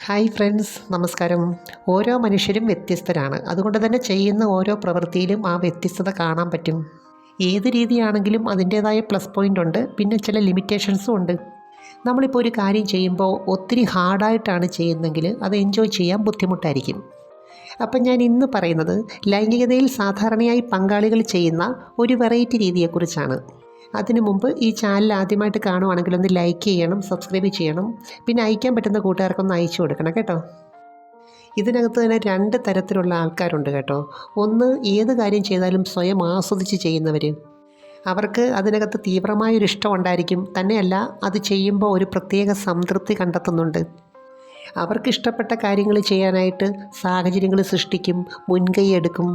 Hi friends, നമസ്കാരം. ഓരോ മനുഷ്യരും വ്യത്യസ്തരാണ്. അതുകൊണ്ട് തന്നെ ചെയ്യുന്ന ഓരോ പ്രവൃത്തിയിലും ആ വ്യത്യസ്തത കാണാൻ പറ്റും. ഏത് രീതിയാണെങ്കിലും അതിൻ്റേതായ പ്ലസ് പോയിൻ്റ് ഉണ്ട്, പിന്നെ ചില ലിമിറ്റേഷൻസും ഉണ്ട്. നമ്മളിപ്പോൾ ഒരു കാര്യം ചെയ്യുമ്പോൾ ഒത്തിരി ഹാർഡായിട്ടാണ് ചെയ്യുന്നതെങ്കിൽ അത് എൻജോയ് ചെയ്യാൻ ബുദ്ധിമുട്ടായിരിക്കും. അപ്പം ഞാൻ ഇന്ന് പറയുന്നത് ലൈംഗികതയിൽ സാധാരണയായി പങ്കാളികൾ ചെയ്യുന്ന ഒരു വെറൈറ്റി രീതിയെക്കുറിച്ചാണ്. അതിനു മുമ്പ് ഈ ചാനൽ ആദ്യമായിട്ട് കാണുവാണെങ്കിൽ ഒന്ന് ലൈക്ക് ചെയ്യണം, സബ്സ്ക്രൈബ് ചെയ്യണം, പിന്നെ അയക്കാൻ പറ്റുന്ന കൂട്ടുകാർക്കൊന്ന് അയച്ചു കൊടുക്കണം കേട്ടോ. ഇതിനകത്ത് തന്നെ രണ്ട് തരത്തിലുള്ള ആൾക്കാരുണ്ട് കേട്ടോ. ഒന്ന്, ഏത് കാര്യം ചെയ്താലും സ്വയം ആസ്വദിച്ച് ചെയ്യുന്നവർ. അവർക്ക് അതിനകത്ത് തീവ്രമായൊരു ഇഷ്ടം ഉണ്ടായിരിക്കും. തന്നെയല്ല, അത് ചെയ്യുമ്പോൾ ഒരു പ്രത്യേക സംതൃപ്തി കണ്ടെത്തുന്നുണ്ട്. അവർക്ക് ഇഷ്ടപ്പെട്ട കാര്യങ്ങൾ ചെയ്യാനായിട്ട് സാഹചര്യങ്ങൾ സൃഷ്ടിക്കും, മുൻകൈ എടുക്കും.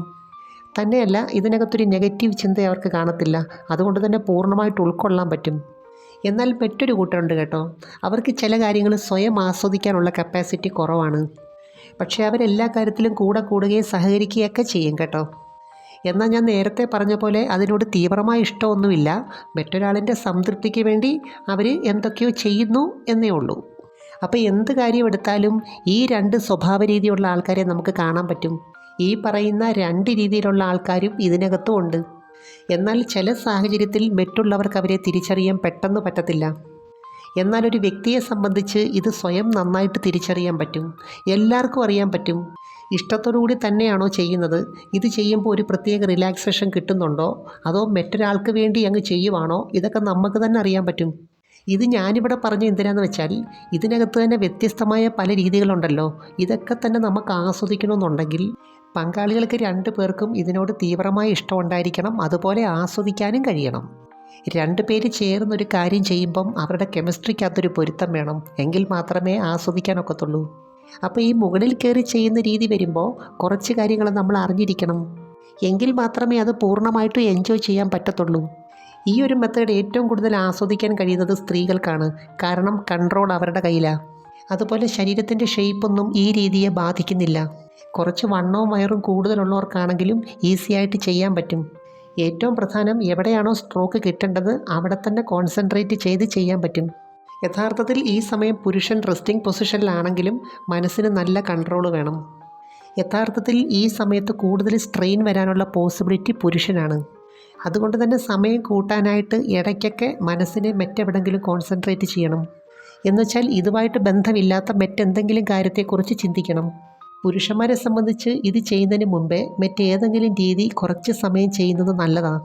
തന്നെയല്ല, ഇതിനകത്തൊരു നെഗറ്റീവ് ചിന്ത അവർക്ക് കാണത്തില്ല. അതുകൊണ്ട് തന്നെ പൂർണ്ണമായിട്ട് ഉൾക്കൊള്ളാൻ പറ്റും. എന്നാൽ മറ്റൊരു കൂട്ടരുണ്ട് കേട്ടോ. അവർക്ക് ചില കാര്യങ്ങൾ സ്വയം ആസ്വദിക്കാനുള്ള കപ്പാസിറ്റി കുറവാണ്. പക്ഷേ അവരെല്ലാ കാര്യത്തിലും കൂടെ കൂടുകയും സഹകരിക്കുകയൊക്കെ ചെയ്യും കേട്ടോ. എന്നാൽ ഞാൻ നേരത്തെ പറഞ്ഞ പോലെ അതിനോട് തീവ്രമായ ഇഷ്ടമൊന്നുമില്ല. മറ്റൊരാളിൻ്റെ സംതൃപ്തിക്ക് വേണ്ടി അവർ എന്തൊക്കെയോ ചെയ്യുന്നു എന്നേ ഉള്ളൂ. അപ്പോൾ എന്ത് കാര്യം എടുത്താലും ഈ രണ്ട് സ്വഭാവ രീതിയുള്ള ആൾക്കാരെ നമുക്ക് കാണാൻ പറ്റും. ഈ പറയുന്ന രണ്ട് രീതിയിലുള്ള ആൾക്കാരും ഇതിനകത്തും ഉണ്ട്. എന്നാൽ ചില സാഹചര്യത്തിൽ മറ്റുള്ളവർക്ക് അവരെ തിരിച്ചറിയാൻ പെട്ടെന്ന് പറ്റത്തില്ല. എന്നാൽ ഒരു വ്യക്തിയെ സംബന്ധിച്ച് ഇത് സ്വയം നന്നായിട്ട് തിരിച്ചറിയാൻ പറ്റും. എല്ലാവർക്കും അറിയാൻ പറ്റും. ഇഷ്ടത്തോടുകൂടി തന്നെയാണോ ചെയ്യുന്നത്, ഇത് ചെയ്യുമ്പോൾ ഒരു പ്രത്യേക റിലാക്സേഷൻ കിട്ടുന്നുണ്ടോ, അതോ മറ്റൊരാൾക്ക് വേണ്ടി അങ്ങ് ചെയ്യുവാണോ, ഇതൊക്കെ നമുക്ക് തന്നെ അറിയാൻ പറ്റും. ഇത് ഞാനിവിടെ പറഞ്ഞ എന്തിനാന്ന് വെച്ചാൽ, ഇതിനകത്ത് തന്നെ വ്യത്യസ്തമായ പല രീതികളുണ്ടല്ലോ. ഇതൊക്കെ തന്നെ നമുക്ക് ആസ്വദിക്കണമെന്നുണ്ടെങ്കിൽ പങ്കാളികൾക്ക് രണ്ടു പേർക്കും ഇതിനോട് തീവ്രമായ ഇഷ്ടമുണ്ടായിരിക്കണം. അതുപോലെ ആസ്വദിക്കാനും കഴിയണം. രണ്ടു പേര് ചേർന്നൊരു കാര്യം ചെയ്യുമ്പം അവരുടെ കെമിസ്ട്രിക്കകത്തൊരു പൊരുത്തം വേണം. എങ്കിൽ മാത്രമേ ആസ്വദിക്കാനൊക്കത്തുള്ളൂ. അപ്പോൾ ഈ മുകളിൽ കയറി ചെയ്യുന്ന രീതി വരുമ്പോൾ കുറച്ച് കാര്യങ്ങൾ നമ്മൾ അറിഞ്ഞിരിക്കണം. എങ്കിൽ മാത്രമേ അത് പൂർണ്ണമായിട്ടും എൻജോയ് ചെയ്യാൻ പറ്റത്തുള്ളൂ. ഈ ഒരു മെത്തേഡ് ഏറ്റവും കൂടുതൽ ആസ്വദിക്കാൻ കഴിയുന്നത് സ്ത്രീകൾക്കാണ്. കാരണം കൺട്രോൾ അവരുടെ കയ്യിലാണ്. അതുപോലെ ശരീരത്തിൻ്റെ ഷേപ്പൊന്നും ഈ രീതിയെ ബാധിക്കുന്നില്ല. കുറച്ച് വണ്ണവും വയറും കൂടുതലുള്ളവർക്കാണെങ്കിലും ഈസിയായിട്ട് ചെയ്യാൻ പറ്റും. ഏറ്റവും പ്രധാനം, എവിടെയാണോ സ്ട്രോക്ക് കിട്ടേണ്ടത് അവിടെ തന്നെ കോൺസെൻട്രേറ്റ് ചെയ്ത് ചെയ്യാൻ പറ്റും. യഥാർത്ഥത്തിൽ ഈ സമയം പുരുഷൻ റെസ്റ്റിംഗ് പൊസിഷനിലാണെങ്കിലും മനസ്സിന് നല്ല കൺട്രോൾ വേണം. യഥാർത്ഥത്തിൽ ഈ സമയത്ത് കൂടുതൽ സ്ട്രെയിൻ വരാനുള്ള പോസിബിലിറ്റി പുരുഷനാണ്. അതുകൊണ്ട് തന്നെ സമയം കൂട്ടാനായിട്ട് ഇടയ്ക്കൊക്കെ മനസ്സിനെ മറ്റെവിടെങ്കിലും കോൺസെൻട്രേറ്റ് ചെയ്യണം. എന്നുവെച്ചാൽ ഇതുമായിട്ട് ബന്ധമില്ലാത്ത മറ്റെന്തെങ്കിലും കാര്യത്തെക്കുറിച്ച് ചിന്തിക്കണം. പുരുഷന്മാരെ സംബന്ധിച്ച് ഇത് ചെയ്യുന്നതിന് മുമ്പേ മറ്റേതെങ്കിലും രീതി കുറച്ച് സമയം ചെയ്യുന്നത് നല്ലതാണ്.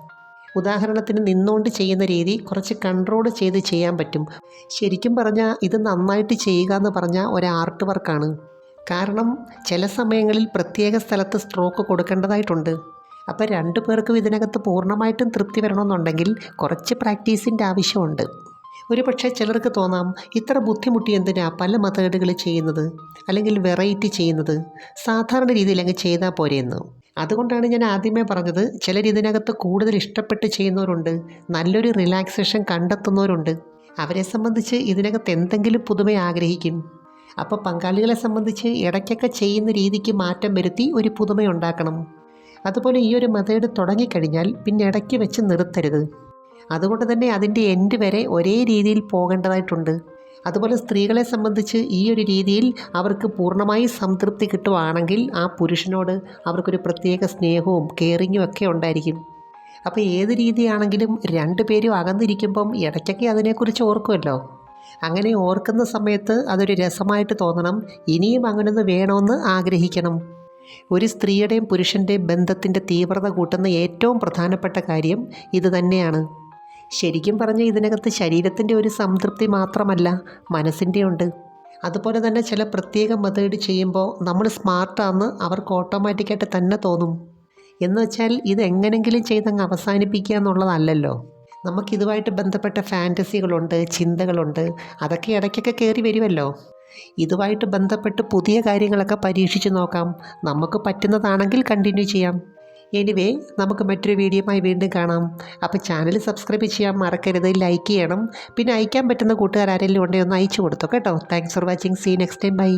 ഉദാഹരണത്തിന്, നിന്നുകൊണ്ട് ചെയ്യുന്ന രീതി കുറച്ച് കൺട്രോൾ ചെയ്ത് ചെയ്യാൻ പറ്റും. ശരിക്കും പറഞ്ഞാൽ ഇത് നന്നായിട്ട് ചെയ്യുക എന്ന് പറഞ്ഞാൽ ഒരു ആർട്ട് വർക്കാണ്. കാരണം ചില സമയങ്ങളിൽ പ്രത്യേക സ്ഥലത്ത് സ്ട്രോക്ക് കൊടുക്കേണ്ടതായിട്ടുണ്ട്. അപ്പോൾ രണ്ടു പേർക്കും ഇതിനകത്ത് പൂർണ്ണമായിട്ടും തൃപ്തി വരണമെന്നുണ്ടെങ്കിൽ കുറച്ച് പ്രാക്ടീസിൻ്റെ ആവശ്യമുണ്ട്. ഒരു പക്ഷേ ചിലർക്ക് തോന്നാം, ഇത്ര ബുദ്ധിമുട്ടി എന്തിനാ പല മെത്തേഡുകൾ ചെയ്യുന്നത്, അല്ലെങ്കിൽ വെറൈറ്റി ചെയ്യുന്നത്, സാധാരണ രീതിയിൽ അങ്ങ് ചെയ്താൽ പോരെയെന്ന്. അതുകൊണ്ടാണ് ഞാൻ ആദ്യമേ പറഞ്ഞത്, ചിലർ ഇതിനകത്ത് കൂടുതൽ ഇഷ്ടപ്പെട്ട് ചെയ്യുന്നവരുണ്ട്, നല്ലൊരു റിലാക്സേഷൻ കണ്ടെത്തുന്നവരുണ്ട്. അവരെ സംബന്ധിച്ച് ഇതിനകത്ത് എന്തെങ്കിലും പുതുമ ആഗ്രഹിക്കും. അപ്പോൾ പങ്കാളികളെ സംബന്ധിച്ച് ഇടയ്ക്കൊക്കെ ചെയ്യുന്ന രീതിക്ക് മാറ്റം വരുത്തി ഒരു പുതുമയുണ്ടാക്കണം. അതുപോലെ ഈ ഒരു മെത്തേഡ് തുടങ്ങിക്കഴിഞ്ഞാൽ പിന്നെ ഇടയ്ക്ക് വെച്ച് നിർത്തരുത്. അതുകൊണ്ട് തന്നെ അതിൻ്റെ എൻഡ് വരെ ഒരേ രീതിയിൽ പോകേണ്ടതായിട്ടുണ്ട്. അതുപോലെ സ്ത്രീകളെ സംബന്ധിച്ച് ഈ ഒരു രീതിയിൽ അവർക്ക് പൂർണ്ണമായി സംതൃപ്തി കിട്ടുവാണെങ്കിൽ ആ പുരുഷനോട് അവർക്കൊരു പ്രത്യേക സ്നേഹവും കെയറിങ്ങും ഒക്കെ ഉണ്ടായിരിക്കും. അപ്പോൾ ഏത് രീതിയാണെങ്കിലും രണ്ടു പേരും അകന്നിരിക്കുമ്പം ഇടയ്ക്കൊക്കെ അതിനെക്കുറിച്ച് ഓർക്കുമല്ലോ. അങ്ങനെ ഓർക്കുന്ന സമയത്ത് അതൊരു രസമായിട്ട് തോന്നണം. ഇനിയും അങ്ങനൊന്ന് വേണമെന്ന് ആഗ്രഹിക്കണം. ഒരു സ്ത്രീയുടെയും പുരുഷൻ്റെയും ബന്ധത്തിൻ്റെ തീവ്രത കൂട്ടുന്ന ഏറ്റവും പ്രധാനപ്പെട്ട കാര്യം ഇത് തന്നെയാണ്. ശരിക്കും പറഞ്ഞാൽ ഇതിനകത്ത് ശരീരത്തിൻ്റെ ഒരു സംതൃപ്തി മാത്രമല്ല, മനസ്സിൻ്റെ ഉണ്ട്. അതുപോലെ തന്നെ ചില പ്രത്യേക മെത്തേഡ് ചെയ്യുമ്പോൾ നമ്മൾ സ്മാർട്ടാണെന്ന് അവർക്ക് ഓട്ടോമാറ്റിക്കായിട്ട് തന്നെ തോന്നും. എന്ന് വെച്ചാൽ ഇത് എങ്ങനെങ്കിലും ചെയ്തങ്ങ് അവസാനിപ്പിക്കുക എന്നുള്ളതല്ലല്ലോ. നമുക്കിതുമായിട്ട് ബന്ധപ്പെട്ട ഫാൻറ്റസികളുണ്ട്, ചിന്തകളുണ്ട്. അതൊക്കെ ഇടയ്ക്കൊക്കെ കയറി വരുമല്ലോ. ഇതുമായിട്ട് ബന്ധപ്പെട്ട് പുതിയ കാര്യങ്ങളൊക്കെ പരീക്ഷിച്ച് നോക്കാം. നമുക്ക് പറ്റുന്നതാണെങ്കിൽ കണ്ടിന്യൂ ചെയ്യാം. എനിവേ, നമുക്ക് മറ്റൊരു വീഡിയോയുമായി വീണ്ടും കാണാം. അപ്പോൾ ചാനൽ സബ്സ്ക്രൈബ് ചെയ്യാൻ മറക്കരുത്, ലൈക്ക് ചെയ്യണം. പിന്നെ അയക്കാൻ പറ്റുന്ന കൂട്ടുകാരെല്ലാം ഉണ്ടെങ്കിൽ ഒന്ന് അയച്ചു കൊടുത്തോ കേട്ടോ. Thanks for watching. See next time. By.